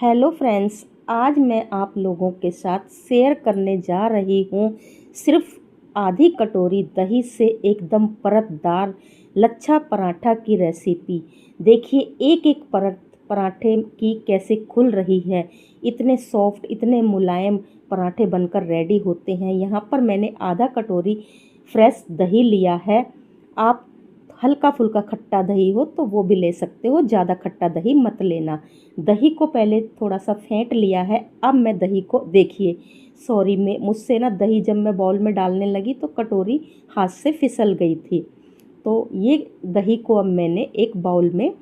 Hello friends, आज मैं आप लोगों के साथ शेयर करने जा रही हूँ सिर्फ आधी कटोरी दही से एकदम परतदार लच्छा पराठा की रेसिपी। देखिए एक एक पराठे की कैसे खुल रही है। इतने सॉफ्ट, इतने मुलायम पराठे बनकर रेडी होते हैं। यहाँ पर मैंने आधा कटोरी फ्रेश दही लिया है। आप हल्का फुल्का खट्टा दही हो तो वो भी ले सकते हो, ज़्यादा खट्टा दही मत लेना। दही को पहले थोड़ा सा फेंट लिया है। अब मैं दही को देखिए, सॉरी मैं मुझसे ना दही जब मैं बाउल में डालने लगी तो कटोरी हाथ से फिसल गई थी। तो ये दही को अब मैंने एक बाउल में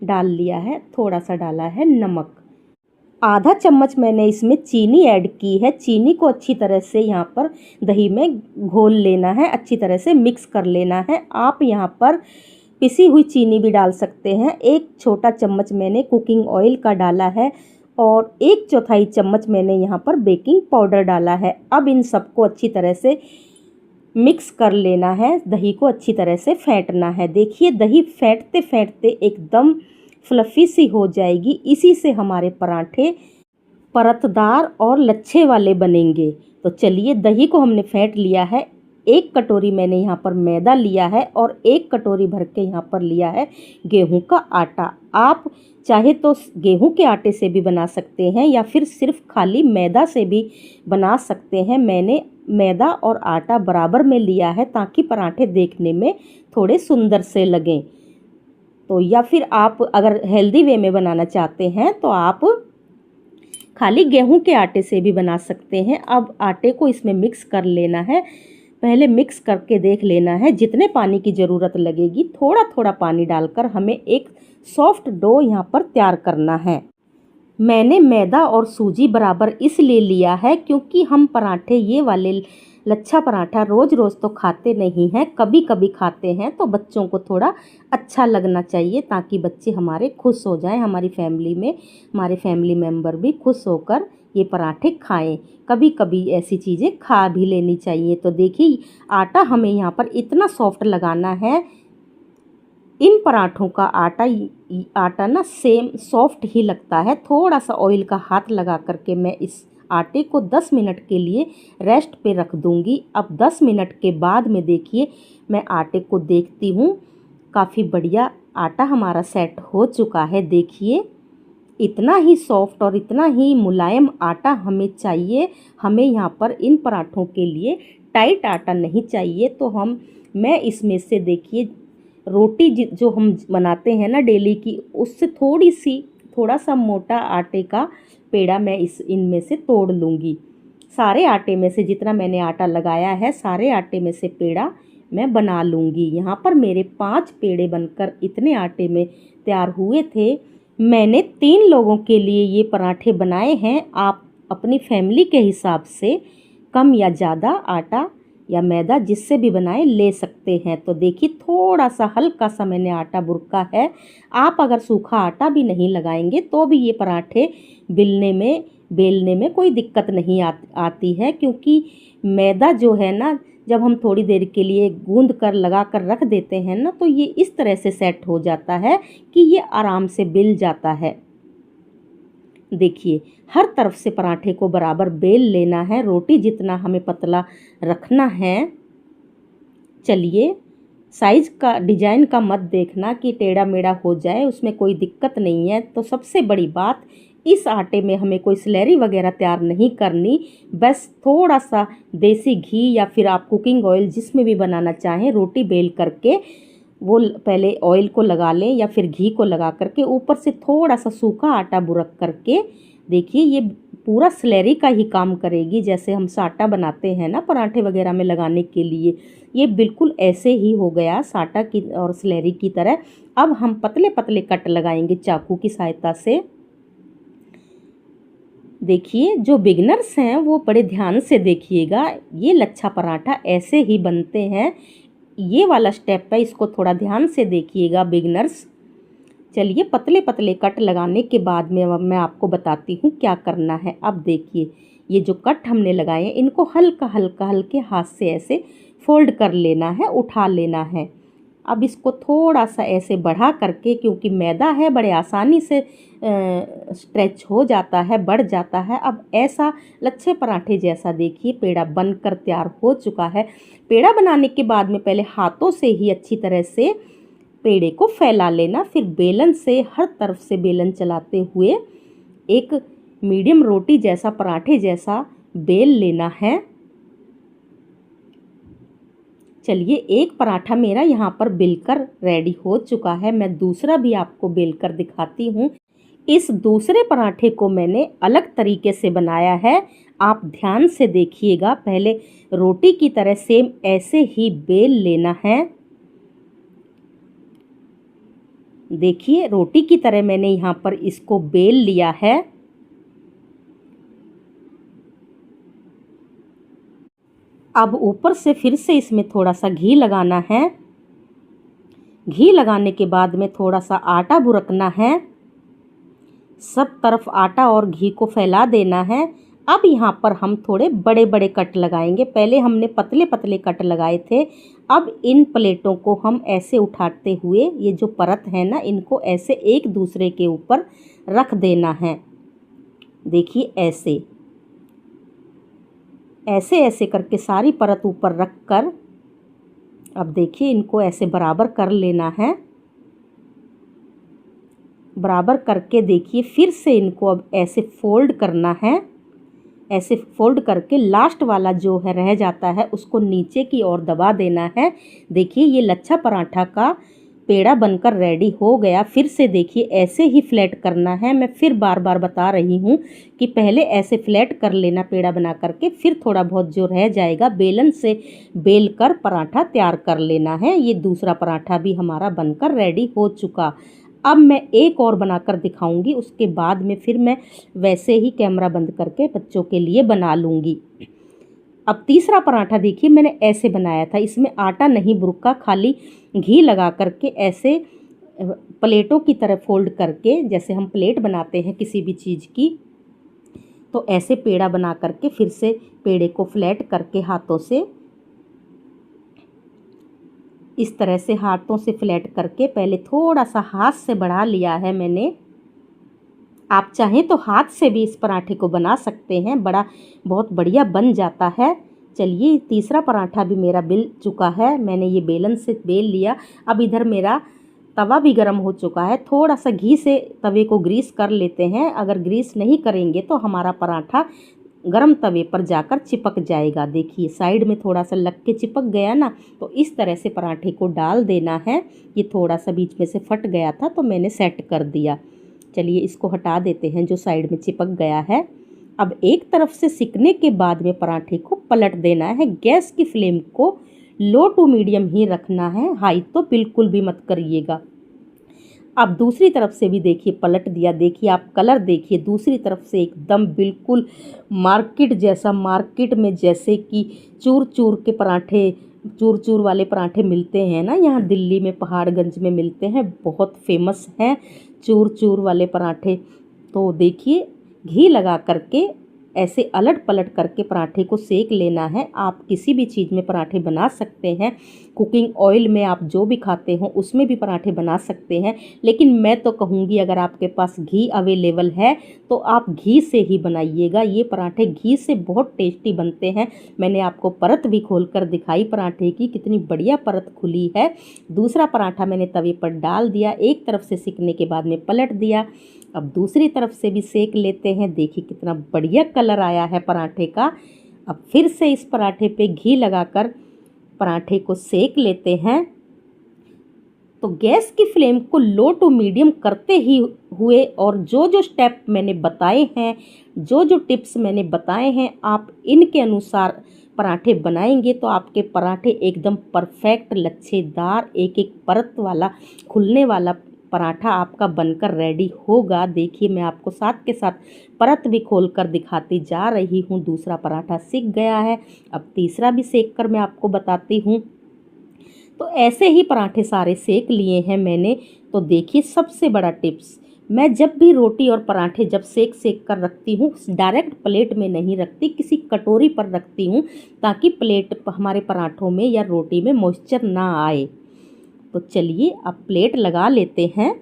डाल लिया है। थोड़ा सा डाला है नमक, आधा चम्मच मैंने इसमें चीनी ऐड की है। चीनी को अच्छी तरह से यहाँ पर दही में घोल लेना है, अच्छी तरह से मिक्स कर लेना है। आप यहाँ पर पिसी हुई चीनी भी डाल सकते हैं। एक छोटा चम्मच मैंने कुकिंग ऑयल का डाला है और 1/4 चम्मच मैंने यहाँ पर बेकिंग पाउडर डाला है। अब इन सबको अच्छी तरह से मिक्स कर लेना है। दही को अच्छी तरह से फेंटना है। देखिए दही फेंटते फेंटते एकदम फ्लफ़ी सी हो जाएगी। इसी से हमारे पराठे परतदार और लच्छे वाले बनेंगे। तो चलिए, दही को हमने फेंट लिया है। एक कटोरी मैंने यहाँ पर मैदा लिया है और एक कटोरी भर के यहाँ पर लिया है गेहूं का आटा। आप चाहे तो गेहूं के आटे से भी बना सकते हैं या फिर सिर्फ खाली मैदा से भी बना सकते हैं। मैंने मैदा और आटा बराबर में लिया है ताकि पराठे देखने में थोड़े सुंदर से लगें। तो या फिर आप अगर हेल्दी वे में बनाना चाहते हैं तो आप खाली गेहूं के आटे से भी बना सकते हैं। अब आटे को इसमें मिक्स कर लेना है। पहले मिक्स करके देख लेना है। जितने पानी की ज़रूरत लगेगी थोड़ा थोड़ा पानी डालकर हमें एक सॉफ्ट डो यहाँ पर तैयार करना है। मैंने मैदा और सूजी बराबर इसलिए लिया है क्योंकि हम पराठे ये वाले लच्छा पराठा रोज़ रोज़ तो खाते नहीं हैं, कभी कभी खाते हैं। तो बच्चों को थोड़ा अच्छा लगना चाहिए ताकि बच्चे हमारे खुश हो जाएं। हमारी फैमिली में हमारे फैमिली मेम्बर भी खुश होकर ये पराठे खाएं। कभी कभी ऐसी चीज़ें खा भी लेनी चाहिए। तो देखिए आटा हमें यहाँ पर इतना सॉफ्ट लगाना है। इन पराठों का आटा ना सेम सॉफ्ट ही लगता है। थोड़ा सा ऑयल का हाथ लगा करके मैं इस आटे को 10 मिनट के लिए रेस्ट पे रख दूंगी। अब 10 मिनट के बाद में देखिए मैं आटे को देखती हूँ, काफ़ी बढ़िया आटा हमारा सेट हो चुका है। देखिए इतना ही सॉफ्ट और इतना ही मुलायम आटा हमें चाहिए। हमें यहाँ पर इन पराठों के लिए टाइट आटा नहीं चाहिए। तो मैं इसमें से देखिए रोटी जो हम बनाते हैं ना डेली की, उससे थोड़ा सा मोटा आटे का पेड़ा मैं इनमें से तोड़ लूँगी। सारे आटे में से जितना मैंने आटा लगाया है सारे आटे में से पेड़ा मैं बना लूँगी। यहाँ पर मेरे 5 पेड़े बनकर इतने आटे में तैयार हुए थे। मैंने 3 लोगों के लिए ये पराठे बनाए हैं। आप अपनी फैमिली के हिसाब से कम या ज़्यादा आटा या मैदा जिससे भी बनाए ले सकते हैं। तो देखिए थोड़ा सा हल्का सा मैंने आटा बुरका है। आप अगर सूखा आटा भी नहीं लगाएंगे तो भी ये पराठे बेलने में कोई दिक्कत नहीं आती है, क्योंकि मैदा जो है ना जब हम थोड़ी देर के लिए गूंद कर लगा कर रख देते हैं ना तो ये इस तरह से सेट हो जाता है कि ये आराम से बिल जाता है। देखिए हर तरफ से पराठे को बराबर बेल लेना है। रोटी जितना हमें पतला रखना है। चलिए, साइज का डिजाइन का मत देखना कि टेढ़ा मेढ़ा हो जाए, उसमें कोई दिक्कत नहीं है। तो सबसे बड़ी बात, इस आटे में हमें कोई स्लैरी वगैरह तैयार नहीं करनी। बस थोड़ा सा देसी घी या फिर आप कुकिंग ऑयल जिसमें भी बनाना चाहें, रोटी बेल करके वो पहले ऑयल को लगा लें या फिर घी को लगा करके ऊपर से थोड़ा सा सूखा आटा बुरक करके देखिए ये पूरा स्लैरी का ही काम करेगी। जैसे हम साटा बनाते हैं ना पराठे वगैरह में लगाने के लिए, ये बिल्कुल ऐसे ही हो गया साटा की और स्लैरी की तरह। अब हम पतले पतले कट लगाएंगे चाकू की सहायता से। देखिए जो बिगिनर्स हैं वो बड़े ध्यान से देखिएगा। ये लच्छा पराठा ऐसे ही बनते हैं। ये वाला स्टेप है, इसको थोड़ा ध्यान से देखिएगा बिगिनर्स। चलिए पतले पतले कट लगाने के बाद में अब मैं आपको बताती हूँ क्या करना है। अब देखिए ये जो कट हमने लगाए हैं इनको हल्के हाथ से ऐसे फोल्ड कर लेना है, उठा लेना है। अब इसको थोड़ा सा ऐसे बढ़ा करके, क्योंकि मैदा है बड़े आसानी से स्ट्रेच हो जाता है, बढ़ जाता है। अब ऐसा लच्छे पराठे जैसा देखिए पेड़ा बनकर तैयार हो चुका है। पेड़ा बनाने के बाद में पहले हाथों से ही अच्छी तरह से पेड़े को फैला लेना, फिर बेलन से हर तरफ से बेलन चलाते हुए एक मीडियम रोटी जैसा, पराठे जैसा बेल लेना है। चलिए, एक पराठा मेरा यहाँ पर बेलकर रेडी हो चुका है। मैं दूसरा भी आपको बेलकर दिखाती हूँ। इस दूसरे पराठे को मैंने अलग तरीके से बनाया है, आप ध्यान से देखिएगा। पहले रोटी की तरह सेम ऐसे ही बेल लेना है। देखिए, रोटी की तरह मैंने यहाँ पर इसको बेल लिया है। अब ऊपर से फिर से इसमें थोड़ा सा घी लगाना है। घी लगाने के बाद में थोड़ा सा आटा बुरकना है। सब तरफ आटा और घी को फैला देना है। अब यहाँ पर हम थोड़े बड़े बड़े कट लगाएंगे। पहले हमने पतले पतले कट लगाए थे। अब इन प्लेटों को हम ऐसे उठाते हुए, ये जो परत है ना, इनको ऐसे एक दूसरे के ऊपर रख देना है। देखिए, ऐसे ऐसे ऐसे करके सारी परत ऊपर रख कर, अब देखिए इनको ऐसे बराबर कर लेना है। बराबर करके देखिए, फिर से इनको अब ऐसे फोल्ड करना है। ऐसे फोल्ड करके लास्ट वाला जो है रह जाता है उसको नीचे की ओर दबा देना है। देखिए, ये लच्छा पराठा का पेड़ा बनकर रेडी हो गया। फिर से देखिए, ऐसे ही फ्लैट करना है। मैं फिर बार बार बता रही हूँ कि पहले ऐसे फ्लैट कर लेना पेड़ा बना करके, फिर थोड़ा बहुत जो रह जाएगा बेलन से बेल कर पराठा तैयार कर लेना है। ये दूसरा पराठा भी हमारा बनकर रेडी हो चुका। अब मैं एक और बनाकर दिखाऊंगी, उसके बाद में फिर मैं वैसे ही कैमरा बंद करके बच्चों के लिए बना लूँगी। अब तीसरा पराठा देखिए, मैंने ऐसे बनाया था। इसमें आटा नहीं बुरका, खाली घी लगा करके ऐसे प्लेटों की तरह फोल्ड करके, जैसे हम प्लेट बनाते हैं किसी भी चीज़ की, तो ऐसे पेड़ा बना करके फिर से पेड़े को फ्लैट करके हाथों से, इस तरह से हाथों से फ्लैट करके, पहले थोड़ा सा हाथ से बढ़ा लिया है मैंने। आप चाहें तो हाथ से भी इस पराठे को बना सकते हैं, बहुत बढ़िया बन जाता है। चलिए, तीसरा पराठा भी मेरा बेल चुका है। मैंने ये बेलन से बेल लिया। अब इधर मेरा तवा भी गर्म हो चुका है। थोड़ा सा घी से तवे को ग्रीस कर लेते हैं। अगर ग्रीस नहीं करेंगे तो हमारा पराठा गरम तवे पर जाकर चिपक जाएगा। देखिए, साइड में थोड़ा सा लग के चिपक गया ना, तो इस तरह से पराठे को डाल देना है। ये थोड़ा सा बीच में से फट गया था तो मैंने सेट कर दिया। चलिए, इसको हटा देते हैं जो साइड में चिपक गया है। अब एक तरफ से सिकने के बाद में पराठे को पलट देना है। गैस की फ्लेम को लो टू मीडियम ही रखना है, हाई तो बिल्कुल भी मत करिएगा। अब दूसरी तरफ से भी देखिए पलट दिया। देखिए, आप कलर देखिए, दूसरी तरफ से एकदम बिल्कुल मार्केट जैसा, मार्केट में जैसे कि चूर चूर के पराठे, चूर चूर वाले पराठे मिलते हैं ना, यहाँ दिल्ली में पहाड़गंज में मिलते हैं, बहुत फेमस हैं चूर चूर वाले पराठे। तो देखिए, घी लगा करके ऐसे अलट पलट करके पराठे को सेक लेना है। आप किसी भी चीज़ में पराठे बना सकते हैं। कुकिंग ऑयल में आप जो भी खाते हो उसमें भी पराठे बना सकते हैं, लेकिन मैं तो कहूँगी अगर आपके पास घी अवेलेबल है तो आप घी से ही बनाइएगा। ये पराठे घी से बहुत टेस्टी बनते हैं। मैंने आपको परत भी खोल कर दिखाई पराठे की, कितनी बढ़िया परत खुली है। दूसरा पराठा मैंने तवे पर डाल दिया, एक तरफ से सिकने के बाद में पलट दिया। अब दूसरी तरफ से भी सेक लेते हैं। देखिए, कितना बढ़िया कलर आया है पराठे का। अब फिर से इस पराठे पे घी लगाकर पराठे को सेक लेते हैं। तो गैस की फ्लेम को लो टू मीडियम करते ही हुए, और जो जो स्टेप मैंने बताए हैं, जो जो टिप्स मैंने बताए हैं, आप इनके अनुसार पराठे बनाएंगे तो आपके पराठे एकदम परफेक्ट, लच्छेदार, एक एक परत वाला, खुलने वाला पराठा आपका बनकर रेडी होगा। देखिए, मैं आपको साथ के साथ परत भी खोलकर दिखाती जा रही हूँ। दूसरा पराठा सिक गया है। अब तीसरा भी सेक कर मैं आपको बताती हूँ। तो ऐसे ही पराठे सारे सेक लिए हैं मैंने। तो देखिए, सबसे बड़ा टिप्स, मैं जब भी रोटी और पराठे जब सेक कर रखती हूँ, डायरेक्ट प्लेट में नहीं रखती, किसी कटोरी पर रखती हूँ, ताकि प्लेट हमारे पराठों में या रोटी में मॉइस्चर ना आए। तो चलिए अब प्लेट लगा लेते हैं।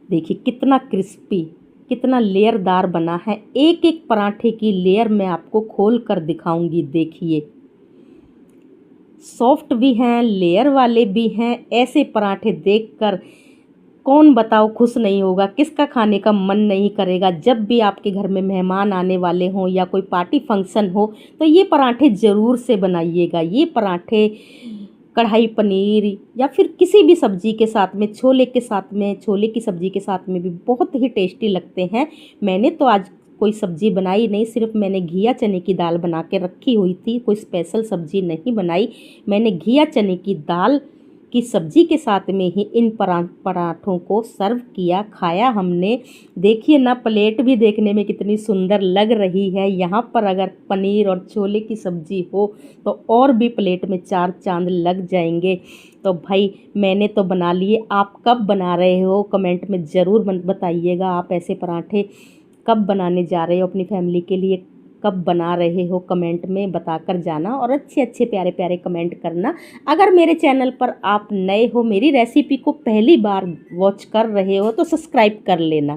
देखिए कितना क्रिस्पी, कितना लेयरदार बना है। एक एक पराठे की लेयर मैं आपको खोल कर दिखाऊंगी। देखिए सॉफ्ट भी हैं, लेयर वाले भी हैं। ऐसे पराठे देखकर कौन बताओ खुश नहीं होगा, किसका खाने का मन नहीं करेगा। जब भी आपके घर में मेहमान आने वाले हों या कोई पार्टी फंक्शन हो तो ये पराठे ज़रूर से बनाइएगा। ये पराठे कढ़ाई पनीर या फिर किसी भी सब्जी के साथ में, छोले के साथ में, छोले की सब्ज़ी के साथ में भी बहुत ही टेस्टी लगते हैं। मैंने तो आज कोई सब्ज़ी बनाई नहीं, सिर्फ मैंने घिया चने की दाल बना के रखी हुई थी। कोई स्पेशल सब्ज़ी नहीं बनाई। मैंने घिया चने की दाल की सब्ज़ी के साथ में ही इन पराठों को सर्व किया, खाया हमने। देखिए ना, प्लेट भी देखने में कितनी सुंदर लग रही है। यहाँ पर अगर पनीर और छोले की सब्ज़ी हो तो और भी प्लेट में चार चांद लग जाएंगे। तो भाई मैंने तो बना लिए, आप कब बना रहे हो कमेंट में ज़रूर बताइएगा। आप ऐसे पराठे कब बनाने जा रहे हो अपनी फैमिली के लिए, कब बना रहे हो कमेंट में बताकर जाना, और अच्छे अच्छे प्यारे प्यारे कमेंट करना। अगर मेरे चैनल पर आप नए हो, मेरी रेसिपी को पहली बार वॉच कर रहे हो तो सब्सक्राइब कर लेना।